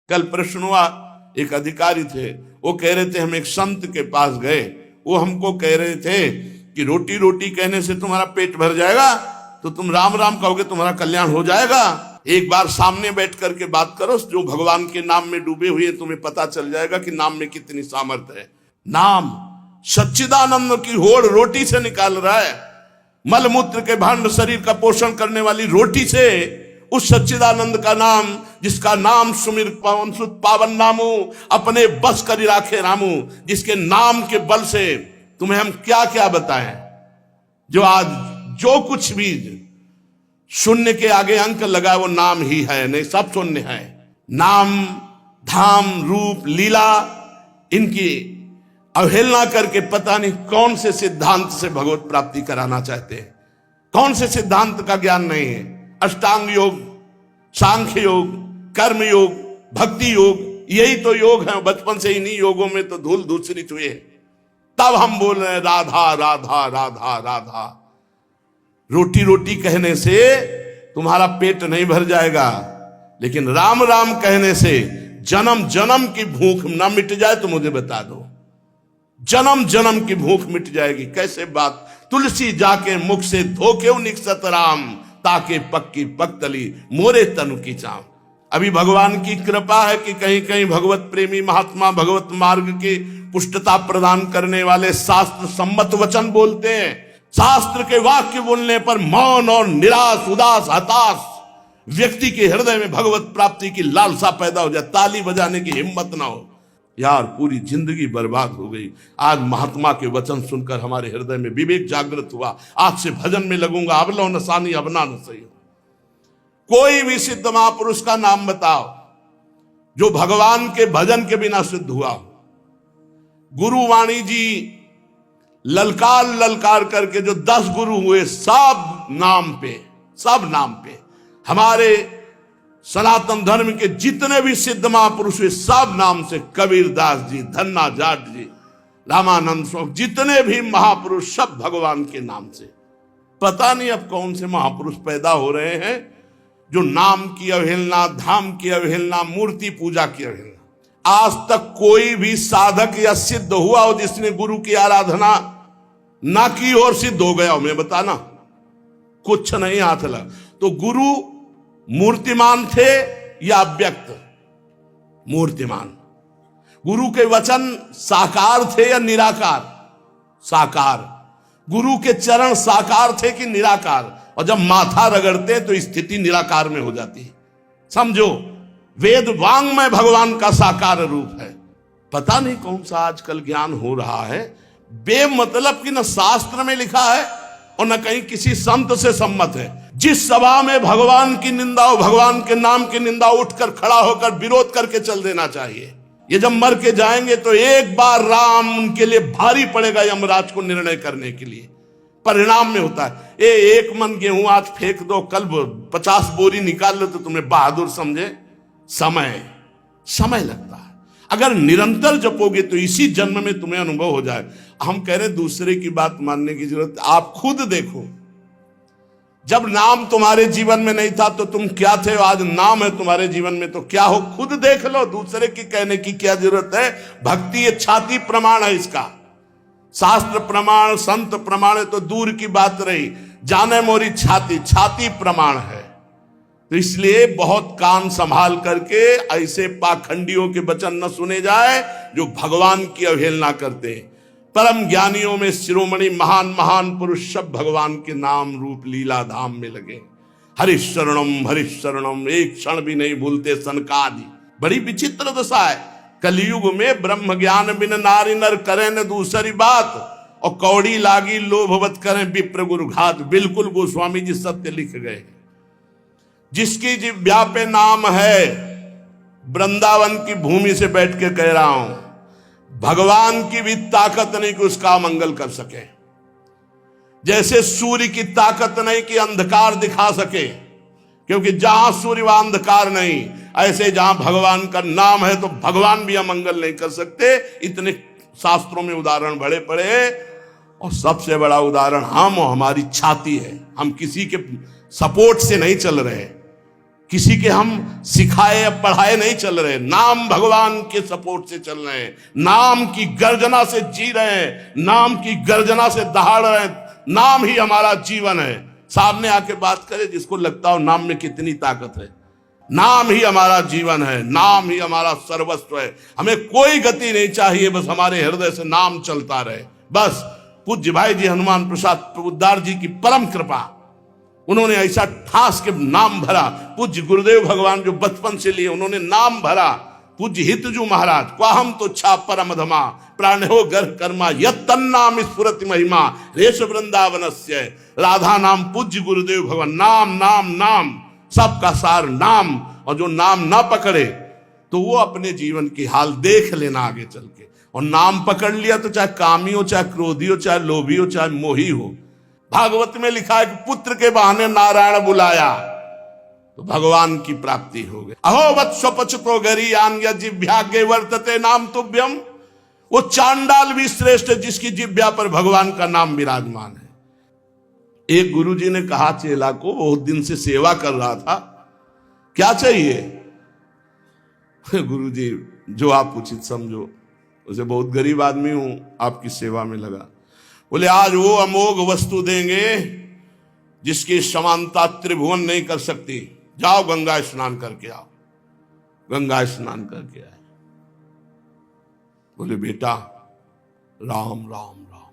कल प्रश्न हुआ, एक अधिकारी थे, वो कह रहे थे हम एक संत के पास गए, वो हमको कह रहे थे कि रोटी रोटी कहने से तुम्हारा पेट भर जाएगा, तो तुम राम राम कहोगे तुम्हारा कल्याण हो जाएगा। एक बार सामने बैठ करके बात करो, जो भगवान के नाम में डूबे हुए, तुम्हें पता चल जाएगा कि नाम में कितनी सामर्थ्य है। नाम सच्चिदानंद की होड़ रोटी से निकाल रहा है। मलमूत्र के भांड शरीर का पोषण करने वाली रोटी से उस सच्चिदानंद का नाम, जिसका नाम सुमिर पवन सुत पावन नामू, अपने बस करी राखे रामू, जिसके नाम के बल से तुम्हें हम क्या क्या बताएं। जो आज जो कुछ भी शून्य के आगे अंक लगा वो नाम ही है, नहीं सब शून्य है। नाम धाम रूप लीला इनकी अवहेलना करके पता नहीं कौन से सिद्धांत से भगवत प्राप्ति कराना चाहते हैं, कौन से सिद्धांत का ज्ञान नहीं है। अष्टांग योग, सांख्य योग, कर्म योग, भक्ति योग, यही तो योग है। बचपन से इन्हीं योगों में तो धूल दूसरी हुए, तब हम बोल रहे हैं राधा राधा राधा राधा। रोटी रोटी कहने से तुम्हारा पेट नहीं भर जाएगा, लेकिन राम राम कहने से जन्म जन्म की भूख ना मिट जाए तो मुझे बता दो, जन्म जन्म की भूख मिट जाएगी। कैसे बात, तुलसी जाके मुख से धोके निकसत राम, ताके पक्की पकतली मोरे तनु की चाम। अभी भगवान की कृपा है कि कहीं कहीं भगवत प्रेमी महात्मा भगवत मार्ग की पुष्टता प्रदान करने वाले शास्त्र सम्मत वचन बोलते हैं। शास्त्र के वाक्य बोलने पर मौन और निराश उदास हताश व्यक्ति के हृदय में भगवत प्राप्ति की लालसा पैदा हो जाए, ताली बजाने की हिम्मत ना हो। यार पूरी जिंदगी बर्बाद हो गई। आज महात्मा के वचन सुनकर हमारे हृदय में विवेक जागृत हुआ, आज से भजन में लगूंगा। अब लो नसानी अब ना सही। कोई भी सिद्ध महापुरुष का नाम बताओ जो भगवान के भजन के बिना सिद्ध हुआ। गुरुवाणी जी ललकार ललकार करके जो 10 गुरु हुए, सब नाम पे हमारे सनातन धर्म के जितने भी सिद्ध महापुरुष हुए सब नाम से। कबीरदास जी, धन्ना जाट जी, रामानंद स्वामी, जितने भी महापुरुष सब भगवान के नाम से। पता नहीं अब कौन से महापुरुष पैदा हो रहे हैं जो नाम की अवहेलना, धाम की अवहेलना, मूर्ति पूजा की अवहेलना। आज तक कोई भी साधक या सिद्ध हुआ हो जिसने गुरु की आराधना ना की और सिद्ध हो गया हो, मैं बताना कुछ नहीं हाथ लगा। तो गुरु मूर्तिमान थे या अव्यक्त? मूर्तिमान। गुरु के वचन साकार थे या निराकार? साकार। गुरु के चरण साकार थे कि निराकार? और जब माथा रगड़ते तो स्थिति निराकार में हो जाती है। समझो, वेद वांग्मय भगवान का साकार रूप है। पता नहीं कौन सा आजकल ज्ञान हो रहा है, बेमतलब की न शास्त्र में लिखा है और न कहीं किसी संत से सम्मत है। जिस सभा में भगवान की निंदा हो, भगवान के नाम की निंदा, उठकर खड़ा होकर विरोध करके चल देना चाहिए। ये जब मर के जाएंगे तो एक बार राम उनके लिए भारी पड़ेगा यमराज को निर्णय करने के लिए। परिणाम में होता है एक मन गेहूं आज फेंक दो, कल 50 बोरी निकाल लो तो तुम्हें बहादुर समझे। समय लगता है। अगर निरंतर जपोगे तो इसी जन्म में तुम्हें अनुभव हो जाए। हम कह रहे दूसरे की बात मानने की जरूरत, आप खुद देखो। जब नाम तुम्हारे जीवन में नहीं था तो तुम क्या थे, आज नाम है तुम्हारे जीवन में तो क्या हो, खुद देख लो। दूसरे की कहने की क्या जरूरत है। भक्ति ये छाती प्रमाण है इसका। शास्त्र प्रमाण, संत प्रमाण है तो दूर की बात रही, जाने मोरी छाती प्रमाण है। तो इसलिए बहुत कान संभाल करके ऐसे पाखंडियों के वचन न सुने जाए जो भगवान की अवहेलना करते हैं। परम ज्ञानियों में शिरोमणि महान महान पुरुष सब भगवान के नाम रूप लीला धाम में लगे। हरिशरणम, एक क्षण भी नहीं भूलते सनकादि। बड़ी विचित्र दशा है। कलयुग में ब्रह्म ज्ञान बिन नारी नर करें न दूसरी बात, और कौड़ी लागी लोभवत करें विप्र गुरु घात। बिल्कुल गोस्वामी जी सत्य लिख गए। जिसकी जिह्वा पे नाम है, वृंदावन की भूमि से बैठ के कह रहा हूं, भगवान की भी ताकत नहीं कि उसका मंगल कर सके। जैसे सूर्य की ताकत नहीं कि अंधकार दिखा सके, क्योंकि जहां सूर्य वहां अंधकार नहीं। ऐसे जहां भगवान का नाम है तो भगवान भी अमंगल नहीं कर सकते। इतने शास्त्रों में उदाहरण बड़े पड़े, और सबसे बड़ा उदाहरण हम और हमारी छाती है। हम किसी के सपोर्ट से नहीं चल रहे। किसी के हम सिखाए या पढ़ाए नहीं चल रहे, नाम भगवान के सपोर्ट से चल रहे हैं, नाम की गर्जना से जी रहे हैं, नाम की गर्जना से दहाड़ रहे हैं। नाम ही हमारा जीवन है। सामने आके बात करे जिसको लगता हो नाम में कितनी ताकत है। नाम ही हमारा जीवन है, नाम ही हमारा सर्वस्व है। हमें कोई गति नहीं चाहिए, बस हमारे हृदय से नाम चलता रहे। बस पूज्य भाई जी हनुमान प्रसाद प्रबुद्धार जी की परम कृपा, उन्होंने ऐसा ठास के नाम भरा। पूज्य गुरुदेव भगवान जो बचपन से लिए उन्होंने नाम भरा। पूज्य हितजू महाराज क्वाहम तो छा परम धमा प्राण हो गर्भ कर्मा यत तन्नाम स्फुरति महिमा रेश वृंदावनस्य। राधा नाम पूज्य गुरुदेव भगवान, नाम नाम नाम सबका सार नाम। और जो नाम ना पकड़े तो वो अपने जीवन की हाल देख लेना आगे चल के। और नाम पकड़ लिया तो चाहे कामी हो, चाहे क्रोधी हो, चाहे लोभी हो, चाहे मोही हो। भागवत में लिखा है कि पुत्र के बहाने नारायण बुलाया तो भगवान की प्राप्ति हो गई। अहो वत्स पचतो गरीयान जिह्वाग्रे वर्तते नाम तुभ्यम। वो चांडाल भी श्रेष्ठ है जिसकी जिह्वा पर भगवान का नाम विराजमान है। एक गुरुजी ने कहा चेला को, बहुत दिन से सेवा कर रहा था, क्या चाहिए? गुरुजी जो आप उचित समझो। उसे बहुत गरीब आदमी हूं, आपकी सेवा में लगा। बोले आज वो अमोघ वस्तु देंगे जिसकी समानता त्रिभुवन नहीं कर सकती। जाओ गंगा स्नान करके आओ। गंगा स्नान करके आए। बोले बेटा राम राम राम,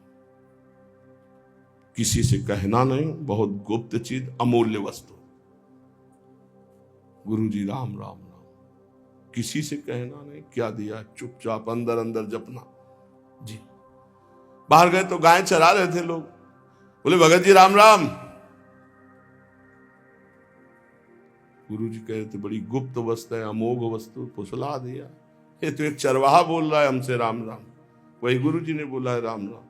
किसी से कहना नहीं, बहुत गुप्त चीज, अमूल्य वस्तु। गुरुजी राम राम राम, किसी से कहना नहीं। क्या दिया? चुपचाप अंदर अंदर जपना जी। बाहर गए तो गाय चरा रहे थे लोग। बोले भगत जी राम राम। गुरुजी कह रहे थे बड़ी गुप्त वस्तु है, अमोघ वस्तु, फुसला दिया। ये तो एक चरवाहा बोल रहा है हमसे राम राम, वही गुरुजी ने बोला है राम राम।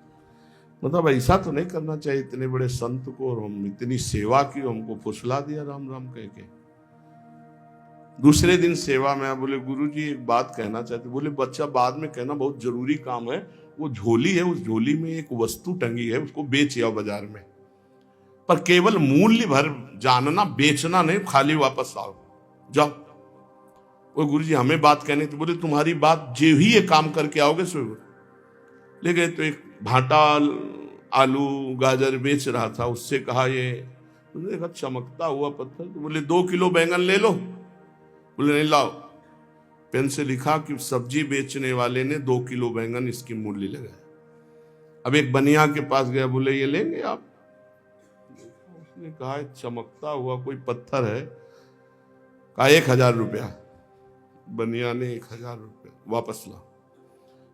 मतलब ऐसा तो नहीं करना चाहिए इतने बड़े संत को, और हम इतनी सेवा की, हमको फुसला दिया राम राम कह के। दूसरे दिन सेवा में बोले गुरुजी एक बात कहना चाहते। बोले बच्चा बाद में कहना, बहुत जरूरी काम है। वो झोली है, उस झोली में एक वस्तु टंगी है, उसको बेच आओ बाजार में, पर केवल मूल्य भर जानना, बेचना नहीं, खाली वापस आओ, जाओ। वो गुरुजी हमें बात कहने तो बोले तुम्हारी बात जो ही ये काम करके आओगे सो। ले गए तो एक भाटा आलू गाजर बेच रहा था, उससे कहा ये, देखा चमकता हुआ पत्थर, तो बोले 2 किलो बैंगन ले लो। बोले नहीं लाओ। पेन से लिखा कि सब्जी बेचने वाले ने 2 किलो बैंगन इसकी मूल्य लगाया। अब एक बनिया के पास गया, बोले ये लेंगे आप? उसने कहा चमकता हुआ कोई पत्थर है। कहा 1000 रुपया। बनिया ने 1000 रुपया वापस ला।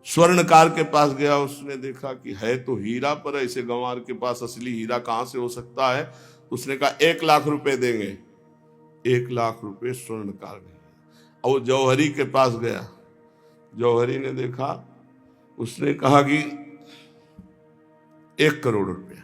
स्वर्णकार के पास गया, उसने देखा कि है तो हीरा, पर ऐसे गंवार के पास असली हीरा कहां से हो सकता है। उसने कहा 1 लाख रुपए देंगे। 1 लाख रुपए स्वर्णकार ने। और जौहरी के पास गया, जौहरी ने देखा, उसने कहा कि 1 करोड़ रुपया।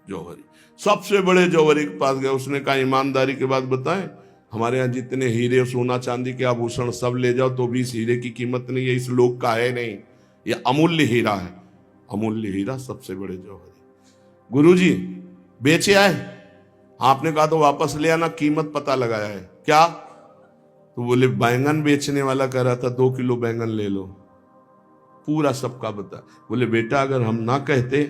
जौहरी सबसे बड़े जौहरी के पास गया, उसने कहा ईमानदारी के बाद बताएं, हमारे यहाँ जितने हीरे सोना चांदी के आभूषण सब ले जाओ तो भी इस हीरे की कीमत नहीं है, इस लोक का है नहीं, ये अमूल्य हीरा है। अमूल्य हीरा सबसे बड़े जौहरी। गुरुजी बेचे आए? आपने कहा तो वापस ले आना, कीमत पता लगाया है। क्या? तो बोले बैंगन बेचने वाला कह रहा था 2 किलो बैंगन ले लो, पूरा सबका बता। बोले बेटा अगर हम ना कहते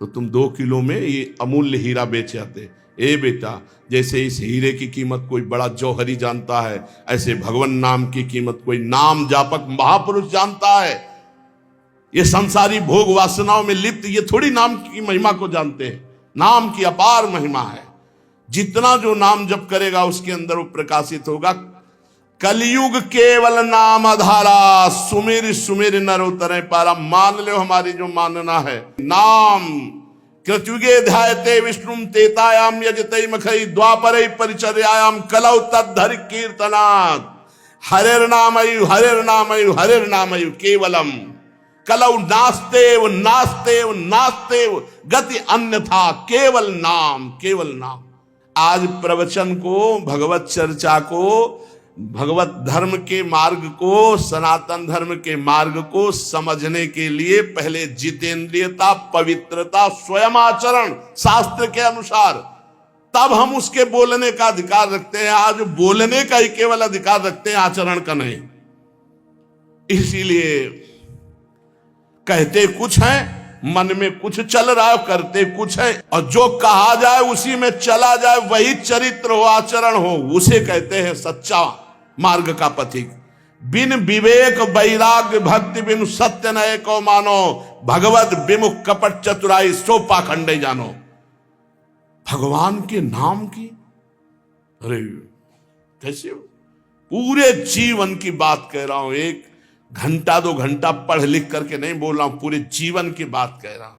तो तुम 2 किलो में ये अमूल्य हीरा बेच आते। ए बेटा, जैसे इस हीरे की कीमत कोई बड़ा जौहरी जानता है, ऐसे भगवान नाम की कीमत कोई नाम जापक महापुरुष जानता है। ये संसारी भोग वासनाओं में लिप्त ये थोड़ी नाम की महिमा को जानते हैं। नाम की अपार महिमा है। जितना जो नाम जप करेगा उसके अंदर वो प्रकाशित होगा। कलयुग केवल नाम आधारा, सुमेर सुमेर नर उतरे पारा। मान लो हमारी जो मानना है, नाम कृतयुगे ध्यायते विष्णुम तेतायाम यजते मखई द्वापरे परिचर्यायाम कलौ तद्धरि कीर्तनात्। हरेर्नामयु हरेर्नामयु हरेर्नामयु केवलम कलौ नास्तेव नास्तेव नास्तेव गति अन्यथा केवल नाम केवल नाम। आज प्रवचन को, भगवत चर्चा को, भगवत धर्म के मार्ग को, सनातन धर्म के मार्ग को समझने के लिए पहले जितेंद्रियता, पवित्रता, स्वयं आचरण शास्त्र के अनुसार, तब हम उसके बोलने का अधिकार रखते हैं। आज बोलने का ही केवल अधिकार रखते हैं, आचरण का नहीं। इसीलिए कहते कुछ है, मन में कुछ चल रहा है, करते कुछ है, और जो कहा जाए उसी में चला जाए, वही चरित्र हो, आचरण हो, उसे कहते हैं सच्चा मार्ग का पथिक। बिन विवेक वैराग्य भक्ति बिन सत्य नए को मानो, भगवत विमुख कपट चतुराई सो पाखंडे जानो। भगवान के नाम की, अरे कैसे पूरे जीवन की बात कह रहा हूं, 1 घंटा 2 घंटा पढ़ लिख करके नहीं बोल रहा हूं, पूरे जीवन की बात कह रहा हूं।